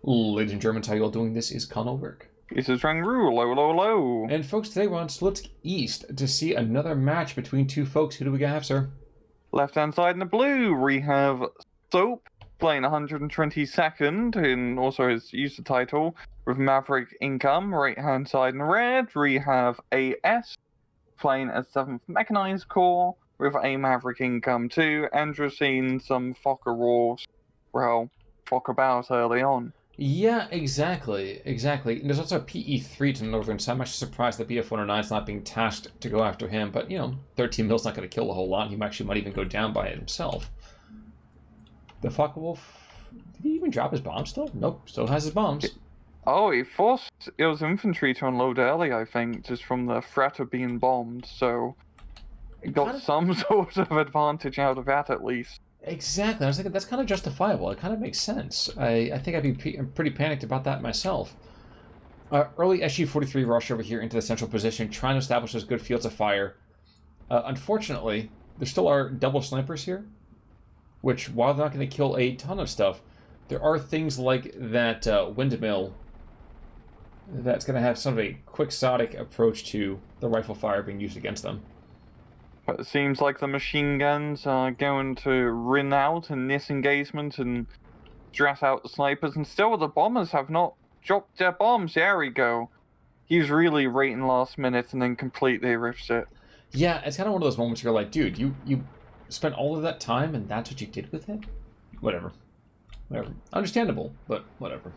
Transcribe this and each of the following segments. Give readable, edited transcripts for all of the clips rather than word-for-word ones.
Ladies and Germans, how you all doing? This is Conalberg. This is Rangru, low, low, low. And folks, today we're on Slutsk East to see another match between two folks. Who do we have, sir? Left-hand side in the blue, we have Soap playing 122nd, and also his user title, with Maverick Income. Right-hand side in red, we have AS playing a 7th Mechanized Corps, with a Maverick Income too, and we're seeing some Fokker Wars, well, Fokker about early on. Yeah, exactly. And there's also a PE3 to the northern, so I'm actually surprised that BF-109 is not being tasked to go after him. But, 13 mil's not going to kill a whole lot. He might even go down by it himself. The Focke-Wulf, did he even drop his bombs still? Nope, still has his bombs. He forced his infantry to unload early, I think, just from the threat of being bombed, so he got some sort of advantage out of that at least. Exactly. I was thinking that's kind of justifiable. It kind of makes sense. I think I'd be pretty panicked about that myself. Early SU-43 rush over here into the central position, trying to establish those good fields of fire. Unfortunately, there still are double snipers here, which, while they're not going to kill a ton of stuff, there are things like that windmill that's going to have sort of a quixotic approach to the rifle fire being used against them. But it seems like the machine guns are going to win out in this engagement and dress out the snipers, and still the bombers have not dropped their bombs. There we go. He's really rating last minute and then completely rips it. Yeah, it's kind of one of those moments where you're like, dude, you spent all of that time and that's what you did with it? Whatever. Understandable, but whatever.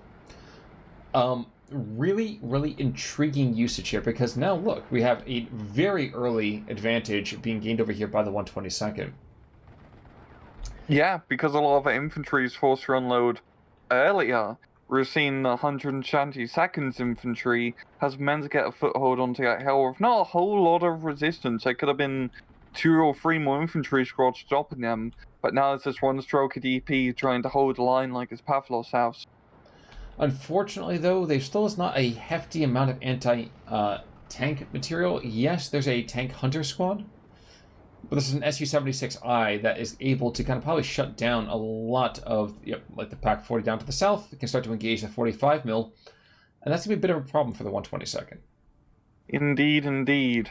Really intriguing usage here, because now look, we have a very early advantage being gained over here by the 122nd. Yeah, because a lot of the infantry is forced to unload earlier. We're seeing the 122nd Infantry has meant to get a foothold onto that hill with not a whole lot of resistance. There could have been 2 or 3 more infantry squads stopping them, but now it's just one stroke of DP trying to hold the line like it's Pavlov's house. Unfortunately, though, there still is not a hefty amount of anti-tank material. Yes, there's a tank hunter squad, but this is an Su-76I that is able to kind of probably shut down a lot of, like the PaK-40 down to the south. It can start to engage the 45 mil, and that's going to be a bit of a problem for the 122nd. Indeed.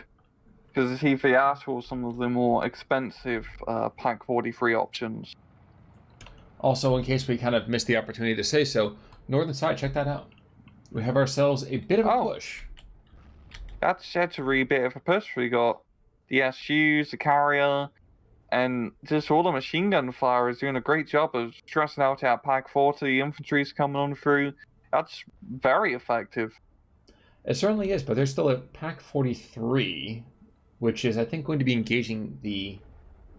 Because it's either that or some of the more expensive PaK-43 options. Also, in case we kind of missed the opportunity to say so, northern side, check that out. We have ourselves a bit of a push. That's a really bit of a push. We got the SUs, the carrier, and just all the machine gun fire is doing a great job of stressing out our PaK-40. The infantry's coming on through. That's very effective. It certainly is, but there's still a PaK-43, which is, I think, going to be engaging the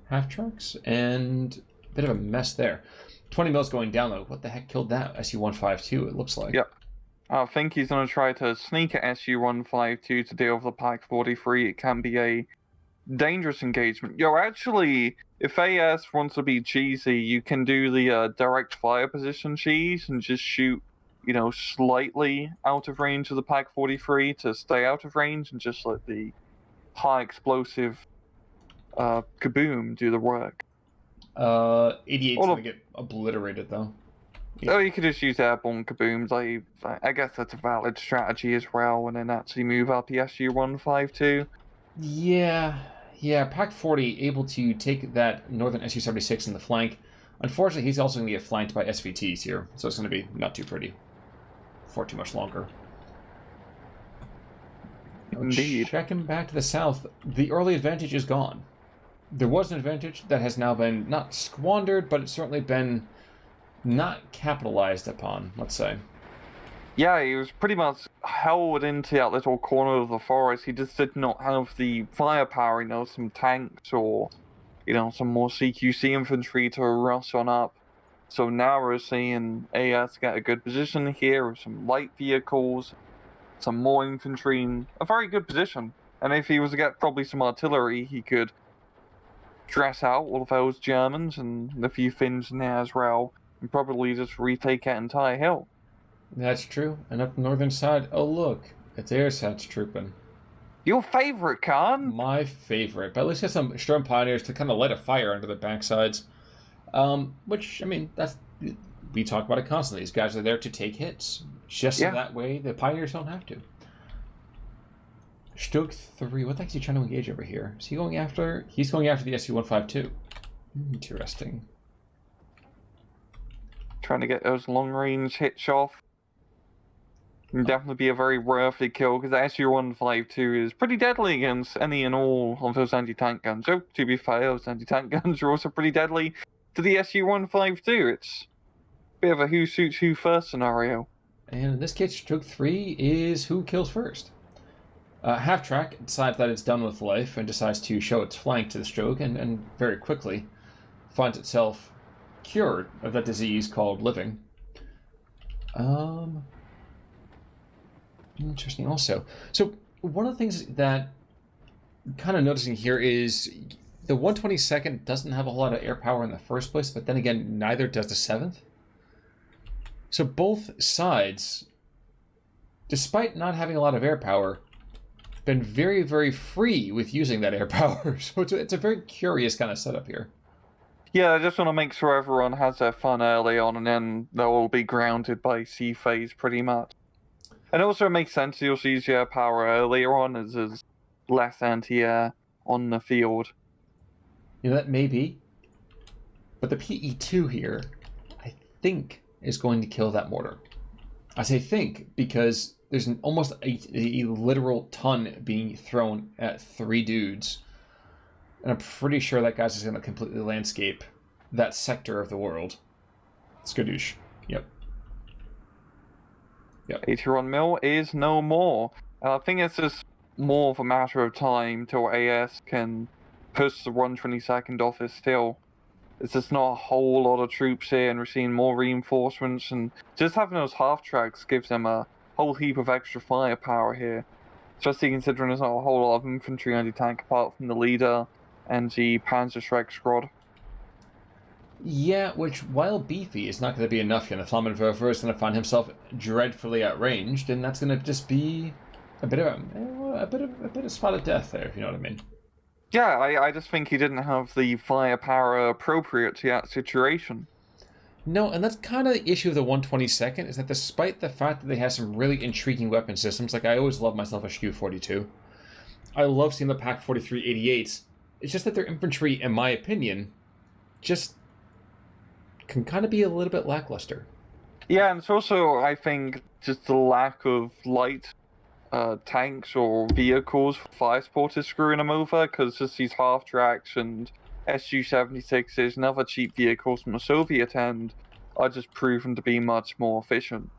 half-trucks, and a bit of a mess there. 20 mils going down, though. What the heck killed that? Su-152, it looks like. Yep. I think he's going to try to sneak at Su-152 to deal with the PaK-43. It can be a dangerous engagement. Actually, if AS wants to be cheesy, you can do the direct fire position cheese and just shoot, slightly out of range of the PaK-43 to stay out of range and just let the high explosive kaboom do the work. 88's going to get obliterated, though. Yeah. Oh, you could just use airborne kabooms. I guess that's a valid strategy as well, and then actually move up the Su-152. Yeah, PaK-40 able to take that northern Su-76 in the flank. Unfortunately, he's also going to get flanked by SVTs here, so it's going to be not too pretty for too much longer. Indeed. Checking back to the south, the early advantage is gone. There was an advantage that has now been not squandered, but it's certainly been not capitalized upon, let's say. Yeah, he was pretty much held into that little corner of the forest. He just did not have the firepower, some tanks or, some more CQC infantry to rush on up. So now we're seeing AS get a good position here with some light vehicles, some more infantry in a very good position. And if he was to get probably some artillery, he could dress out all of those Germans and a few Finns in there as well, and probably just retake that entire hill. That's true. And up the northern side, oh look, it's Airsats trooping. Your favorite, Khan? My favorite. But at least get some Sturm Pioneers to kind of light a fire under the backsides. Which, that's we talk about it constantly. These guys are there to take hits. Just so that way the Pioneers don't have to. Stoke 3, what the heck is he trying to engage over here? Is he going after... He's going after the SU-152. Interesting. Trying to get those long-range hits off. Can definitely be a very worthy kill, because the SU-152 is pretty deadly against any and all of those anti-tank guns. Oh, to be fair, those anti-tank guns are also pretty deadly to the SU-152. It's a bit of a who shoots who first scenario. And in this case, Stroke 3 is who kills first. Half-Track decides that it's done with life and decides to show its flank to the Stroke, and very quickly finds itself cured of that disease called living. Interesting also. So one of the things that I'm kind of noticing here is the 122nd doesn't have a whole lot of air power in the first place, but then again, neither does the 7th. So both sides, despite not having a lot of air power, been very, very free with using that air power. So it's a very curious kind of setup here. Yeah, I just want to make sure everyone has their fun early on, and then they'll all be grounded by sea phase pretty much. And also it makes sense you'll use your power earlier on as there's less anti-air on the field. You know, that may be. But the PE2 here, I think, is going to kill that mortar. I say think because there's almost a literal ton being thrown at 3 dudes. And I'm pretty sure that guy's just going to completely landscape that sector of the world. Skadoosh. Yep. 81 mil is no more. I think it's just more of a matter of time till AS can push the 122nd off his still. It's just not a whole lot of troops here, and we're seeing more reinforcements, and just having those half-tracks gives them a whole heap of extra firepower here. Especially considering there's not a whole lot of infantry anti-tank apart from the leader and the Panzerschreck squad. Yeah, which, while beefy, is not going to be enough here. The Flammenwerfer is going to find himself dreadfully outranged, and that's going to just be a bit of spot of death there, if you know what I mean. Yeah, I just think he didn't have the firepower appropriate to that situation. No, and that's kind of the issue of the 122nd, is that despite the fact that they have some really intriguing weapon systems, like I always love myself a SKU-42, I love seeing the PaK-43 88s, it's just that their infantry, in my opinion, just can kind of be a little bit lackluster. Yeah, and it's also, I think, just the lack of light tanks or vehicles for fire support is screwing them over, because just these half-tracks and Su-76s and other cheap vehicles from the Soviet end are just proven to be much more efficient.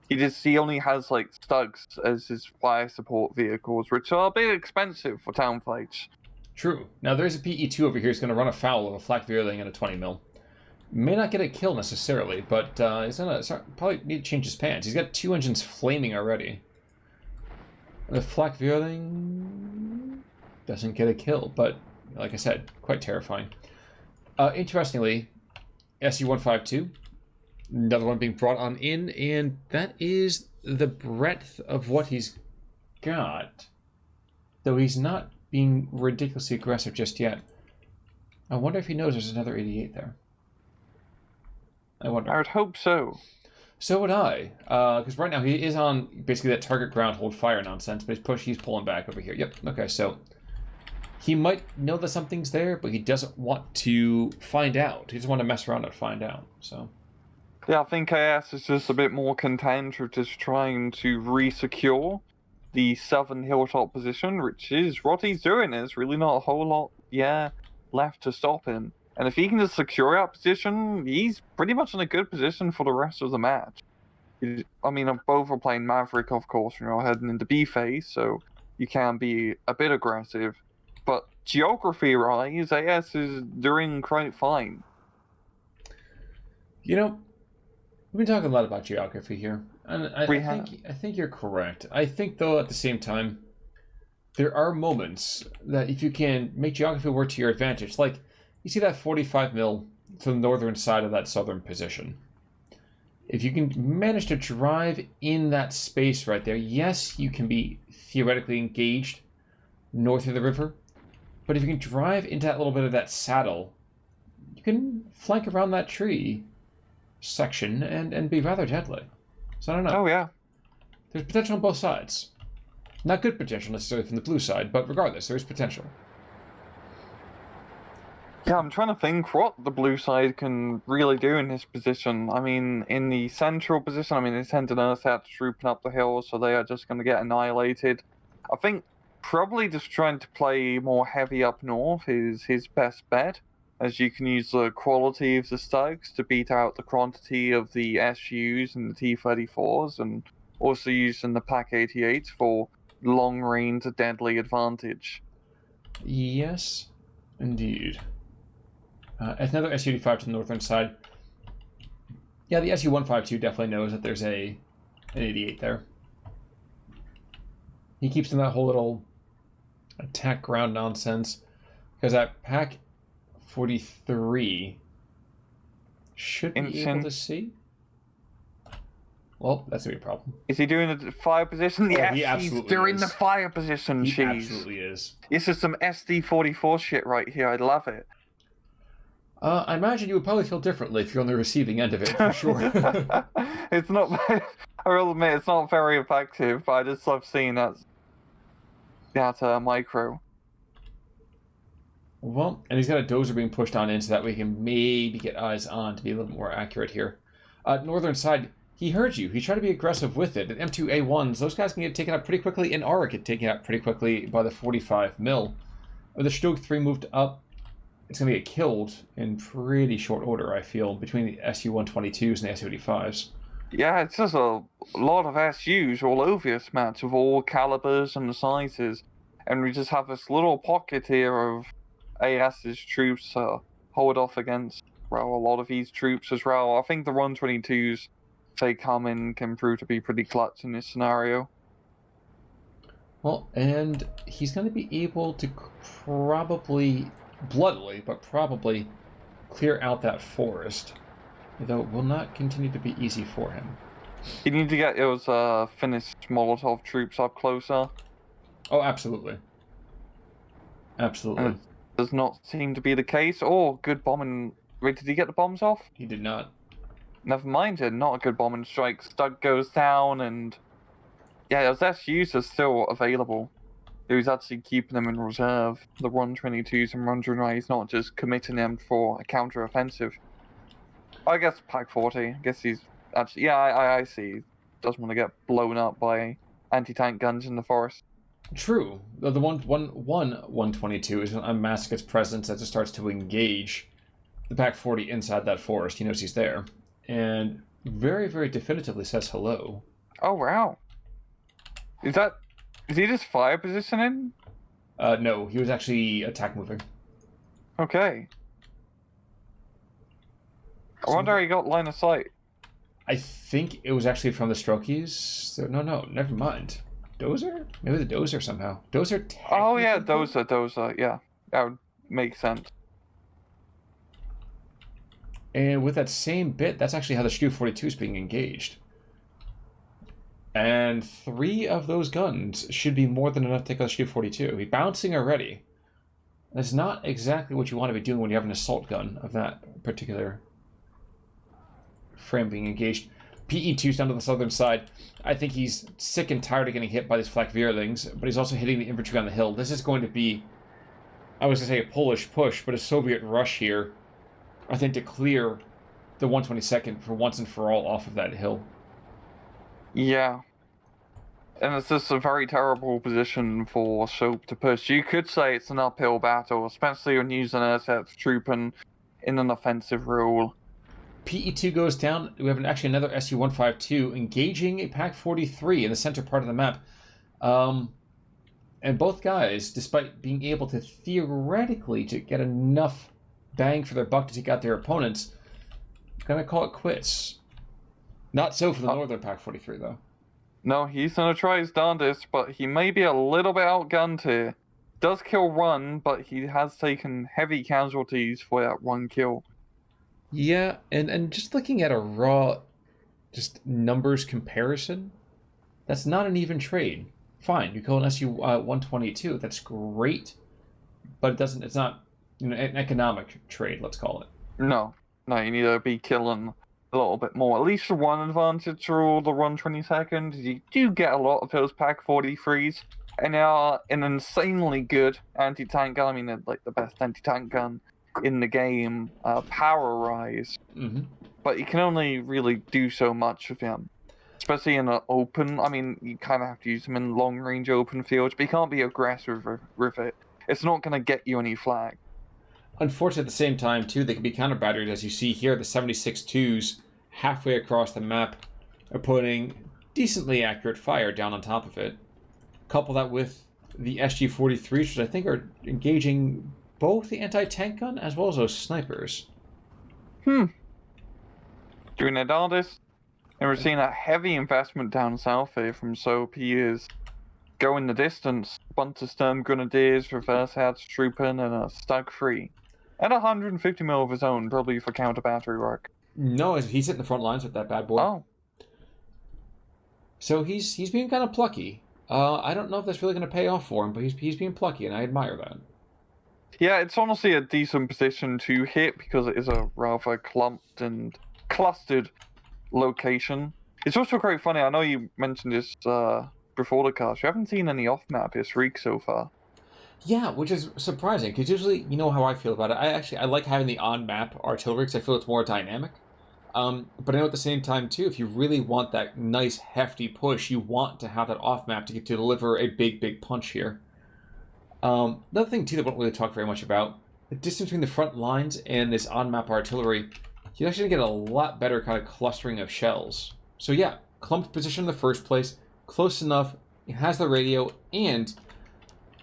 He only has like Stugs as his fire support vehicles, which are a bit expensive for town fights. True. Now there's a PE2 over here who's going to run afoul of a flak Vierling and a 20 mil. May not get a kill necessarily, but he's going to probably need to change his pants. He's got 2 engines flaming already. The flak Vierling doesn't get a kill, but like I said, quite terrifying. Interestingly, SU-152, another one being brought on in, and that is the breadth of what he's got. Though he's not being ridiculously aggressive just yet. I wonder if he knows there's another 88 there. I wonder. I would hope so. So would I, because right now he is on basically that target ground hold fire nonsense, but he's pulling back over here. Yep, okay, so he might know that something's there, but he doesn't want to find out. He doesn't want to mess around and find out, so. Yeah, I think AS is just a bit more content with just trying to re-secure the southern hilltop position, which is what he's doing. There's really not a whole lot, left to stop him. And if he can just secure that position, he's pretty much in a good position for the rest of the match. I mean, both are playing Maverick, of course, heading into B phase, so you can be a bit aggressive. But geography-wise, AS is doing quite fine. You know, we've been talking a lot about geography here, and I think you're correct. I think, though, at the same time, there are moments that if you can make geography work to your advantage, like you see that 45 mil to the northern side of that southern position. If you can manage to drive in that space right there, yes, you can be theoretically engaged north of the river, but if you can drive into that little bit of that saddle, you can flank around that tree section and be rather deadly. So I don't know. Oh, yeah. There's potential on both sides. Not good potential necessarily from the blue side, but regardless, there is potential. Yeah, I'm trying to think what the blue side can really do in this position. I mean, in the central position, I mean, they tend to nurse out trooping up the hill, so they are just going to get annihilated. I think probably just trying to play more heavy up north is his best bet, as you can use the quality of the Slugs to beat out the quantity of the SUs and the T-34s, and also using the Pak-88s for long-range deadly advantage. Yes, indeed. Another Su-85 to the northern side. Yeah, the Su-152 definitely knows that there's an 88 there. He keeps doing that whole little attack ground nonsense, because that Pak-43 should be able to see. Well, that's going to be a problem. Is he doing the fire position? Yeah, yes, he's doing the fire position. He absolutely is. This is some SD-44 shit right here. I love it. I imagine you would probably feel differently if you're on the receiving end of it, for sure. It's not... I will admit, it's not very effective, but I just love seeing that micro. Well, and he's got a dozer being pushed on in so that we can maybe get eyes on to be a little more accurate here. Northern side, he heard you. He tried to be aggressive with it. And M2A1s, those guys can get taken out pretty quickly, and are get taken out pretty quickly by the 45 mil. With the Stoke 3 moved up, it's going to get killed in pretty short order, I feel, between the Su-122s and the Su-85s. Yeah, it's just a lot of SUs all over this match of all calibers and sizes. And we just have this little pocket here of AS's troops hold off against, well, a lot of these troops as well. I think the 122s, if they come in, can prove to be pretty clutch in this scenario. Well, and he's going to be able to probably, bloodily, but probably clear out that forest. Though it will not continue to be easy for him. You need to get those Finnish Molotov troops up closer. Oh, absolutely. Absolutely. And it does not seem to be the case. Oh, good bombing. Wait, did he get the bombs off? He did not. Never mind, not a good bombing strike. Stug goes down, and yeah, those SUs are still available. He was actually keeping them in reserve. The 122s and 109s, he's not just committing them for a counter-offensive. I guess Pak-40. I guess he's actually... Yeah, I see. He doesn't want to get blown up by anti-tank guns in the forest. True. The 122 is going to unmask its presence as it starts to engage the Pak-40 inside that forest. He knows he's there. And very, very definitively says hello. Oh, wow. Is he just fire positioning? No, he was actually attack moving. Okay. I wonder how he got line of sight. I think it was actually from the Strokies. So, no, never mind. Dozer? Maybe the Dozer somehow. Dozer Oh, yeah, Dozer, yeah. That would make sense. And with that same bit, that's actually how the Stu-42 is being engaged. And 3 of those guns should be more than enough to take out the Stu-42. He's bouncing already. That's not exactly what you want to be doing when you have an assault gun of that particular frame being engaged. PE2's down to the southern side. I think he's sick and tired of getting hit by these flak Vierlings, but he's also hitting the infantry on the hill. This is going to be, I was going to say a Polish push, but a Soviet rush here, I think, to clear the 122nd for once and for all off of that hill. Yeah. And it's just a very terrible position for Soap to push. You could say it's an uphill battle, especially when using assets trooping in an offensive role. PE2 goes down. We have actually another Su-152 engaging a Pak-43 in the center part of the map. And both guys, despite being able to theoretically to get enough bang for their buck to take out their opponents, gonna call it quits. Not so for the northern Pak-43, though. No, he's gonna try his darndest, but he may be a little bit outgunned here. Does kill one, but he has taken heavy casualties for that one kill. Yeah, and just looking at a raw, just numbers comparison, that's not an even trade. Fine, you kill an Su-122, that's great, but it's not, an economic trade, let's call it. No, you need to be killing a little bit more. At least the one advantage through the 122nd is you do get a lot of those Pack 43s, and they are an insanely good anti-tank gun. I mean, they're like the best anti-tank gun in the game, power-wise. Mm-hmm. But you can only really do so much with them. Especially in an open, I mean, you kind of have to use them in long-range open fields, but you can't be aggressive with it. It's not going to get you any flag. Unfortunately, at the same time, too, they can be counter-battered, as you see here. The 76-2s halfway across the map are putting decently accurate fire down on top of it. Couple that with the SG-43s, which I think are engaging both the anti-tank gun as well as those snipers. Doing Adardis. And we're seeing a heavy investment down south here from Soap. He is going the distance. Bunch of Sturm Grenadiers, Reverse Hertz Truppen, and a Stug 3. And 150 mil of his own, probably for counter-battery work. No, he's hitting the front lines with that bad boy. Oh. So he's being kind of plucky. I don't know if that's really going to pay off for him, but he's being plucky, and I admire that. Yeah, it's honestly a decent position to hit because it is a rather clumped and clustered location. It's also quite funny. I know you mentioned this before the cast. You haven't seen any off-map historique so far. Yeah, which is surprising because usually, you know how I feel about it. I like having the on-map artillery because I feel it's more dynamic. But I know at the same time too, if you really want that nice hefty push, you want to have that off-map to deliver a big punch here. Another thing too that we don't really talk very much about, the distance between the front lines and this on-map artillery, you're actually going to get a lot better kind of clustering of shells. So yeah, clumped position in the first place, close enough, he has the radio, and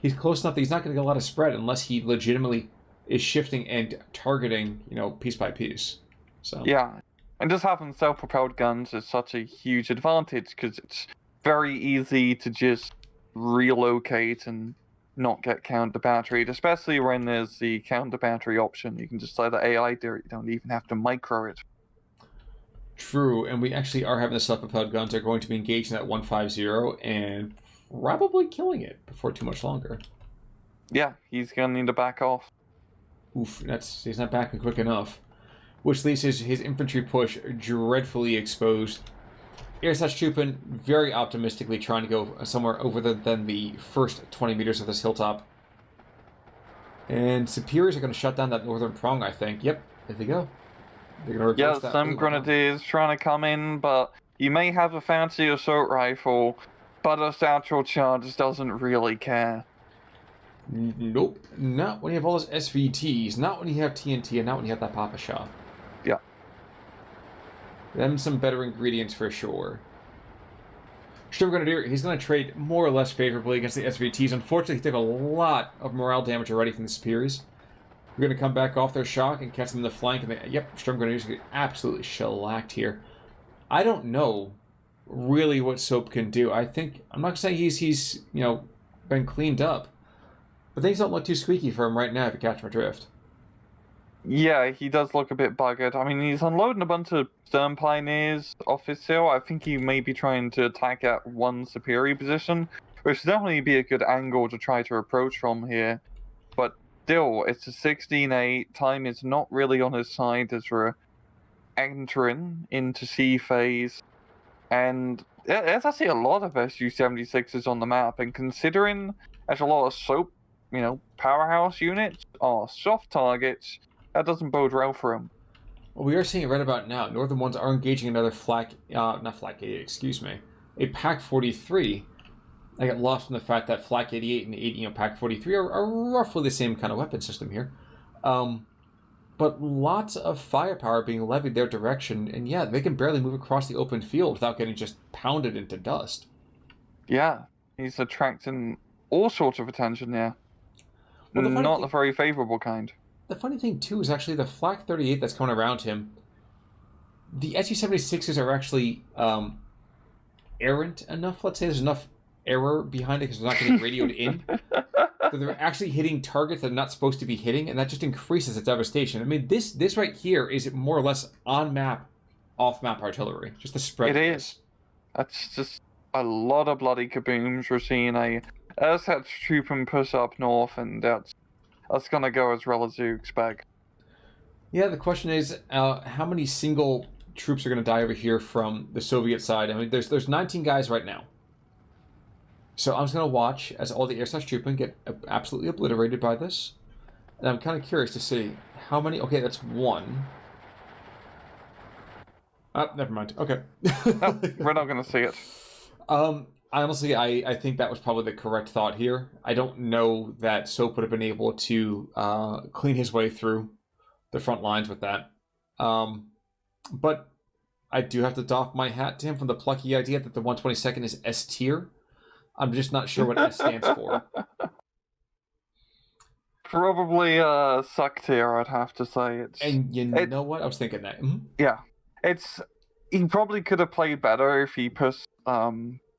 he's close enough that he's not going to get a lot of spread unless he legitimately is shifting and targeting, piece by piece. So yeah, and just having self-propelled guns is such a huge advantage because it's very easy to just relocate and not get counter-batteried, especially when there's the counter-battery option. You can just let the AI do it. You don't even have to micro it. True, and we actually are having the self-propelled guns are going to be engaged in that 150 and probably killing it before too much longer. Yeah, he's going to need to back off. Oof, he's not backing quick enough. Which leaves his infantry push dreadfully exposed. Truppen very optimistically trying to go somewhere over than the first 20 meters of this hilltop. And Superiors are going to shut down that northern prong, I think. Yep, there they go. They're going to reverse that. Some Grenadiers trying to come in, but you may have a fancy assault rifle, but a satchel charge doesn't really care. Nope, not when you have all those SVTs, not when you have TNT, and not when you have that Papa Shot. Yeah. Them some better ingredients for sure. Sturm Grenadier, he's going to trade more or less favorably against the SVTs. Unfortunately, he took a lot of morale damage already from the Superiors. We're going to come back off their shock and catch them in the flank. And Sturm Grenadiers get absolutely shellacked here. I don't know really what Soap can do. I'm not saying he's been cleaned up, but things don't look too squeaky for him right now if you catch my drift. Yeah, he does look a bit buggered. I mean, he's unloading a bunch of Sturm Pioneers off his hill. I think he may be trying to attack at one superior position, which would definitely be a good angle to try to approach from here. But still, it's a 16-8. Time is not really on his side as we're entering into C phase. And there's actually a lot of SU-76s on the map, and considering there's a lot of Soap, powerhouse units are soft targets, that doesn't bode well for him. Well, we are seeing it right about now. Northern ones are engaging another a Pack 43. I get lost in the fact that Flak 88 and Pack 43 are roughly the same kind of weapon system here. But lots of firepower being levied their direction, and yeah, they can barely move across the open field without getting just pounded into dust. Yeah, he's attracting all sorts of attention there. Well, not the very favorable kind. The funny thing, too, is actually the Flak 38 that's coming around him. The SU-76s are actually errant enough, let's say. There's enough error behind it because they're not getting radioed in. So they're actually hitting targets they're not supposed to be hitting, and that just increases its devastation. I mean, this right here is more or less on-map, off-map artillery. Just the spread. It is. That's just a lot of bloody kabooms. We're seeing a Ersatz Truppen push up north, and that's going to go as well as you expect. Yeah, the question is, how many single troops are going to die over here from the Soviet side. I mean, there's 19 guys right now. So I'm just going to watch as all the air/troopmen get absolutely obliterated by this. And I'm kind of curious to see how many... Okay, that's one. Oh, never mind. Okay. No, we're not going to see it. Honestly, I think that was probably the correct thought here. I don't know that Soap would have been able to clean his way through the front lines with that. But I do have to doff my hat to him for the plucky idea that the 122nd is S tier. I'm just not sure what S stands for. Probably suck tier, I'd have to say. And you know what? I was thinking that. Mm-hmm. Yeah. He probably could have played better if he pushed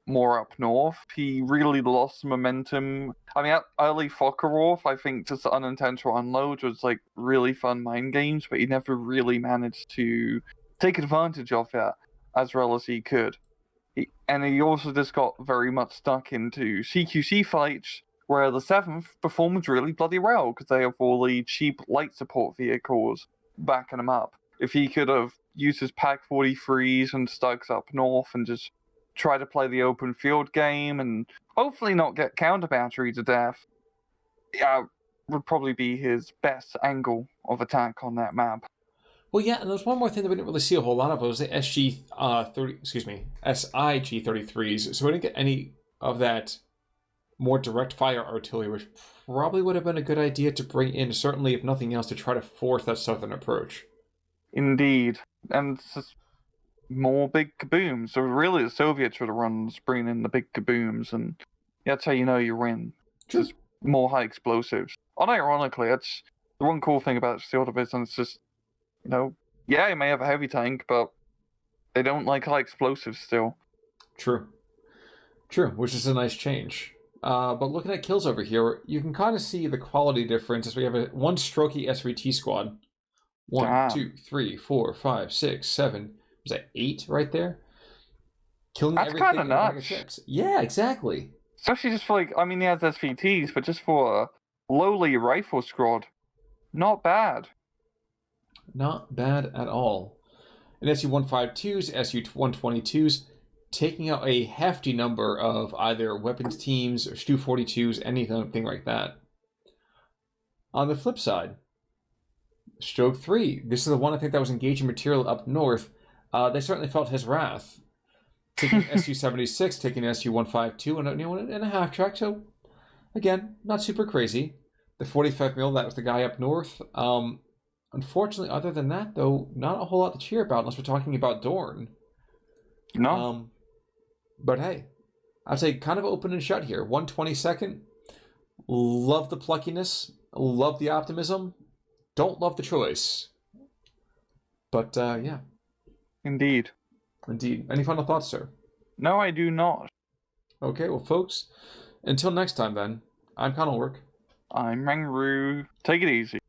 more up north. He really lost momentum. I mean, early Fokkerov, I think just unintentional unloads was like really fun mind games, but he never really managed to take advantage of that as well as he could. And he also just got very much stuck into CQC fights where the 7th performs really bloody well because they have all the cheap light support vehicles backing them up. If he could have used his Pack 43s and Stugs up north and just try to play the open field game and hopefully not get counter battery to death, would probably be his best angle of attack on that map. Well, yeah, and there's one more thing that we didn't really see a whole lot of. It was the SIG-33s. So we didn't get any of that more direct fire artillery, which probably would have been a good idea to bring in, certainly if nothing else, to try to force that southern approach. Indeed. And it's just more big kabooms. So really the Soviets would have bringing in the big kabooms, and that's how you know you win. True. Just more high explosives. Unironically, that's the one cool thing about Steel Division. It's just, yeah, you may have a heavy tank, but they don't like high explosives still. True, which is a nice change. But looking at kills over here, you can kind of see the quality difference as we have one strokey SVT squad. 1, 2, 3, 4, 5, 6, 7. Was that 8 right there? Killing That's everything kind of in a bag of nuts. chips. Yeah, exactly. Especially just for he has SVTs, but just for a lowly rifle squad, not bad. Not bad at all. And SU-152s, SU-122s, taking out a hefty number of either weapons teams or Stu-42s, anything like that. On the flip side, Stroke 3. This is the one I think that was engaging material up north. They certainly felt his wrath. Taking SU-76, taking SU-152, and a half track. So, again, not super crazy. The 45mm, that was the guy up north. Unfortunately, other than that, though, not a whole lot to cheer about unless we're talking about Dorn. No. But hey, I'd say kind of open and shut here. 122nd, love the pluckiness, love the optimism, don't love the choice. But yeah. Indeed. Any final thoughts, sir? No, I do not. Okay, well, folks, until next time then, I'm Conalwork. I'm Rangru. Take it easy.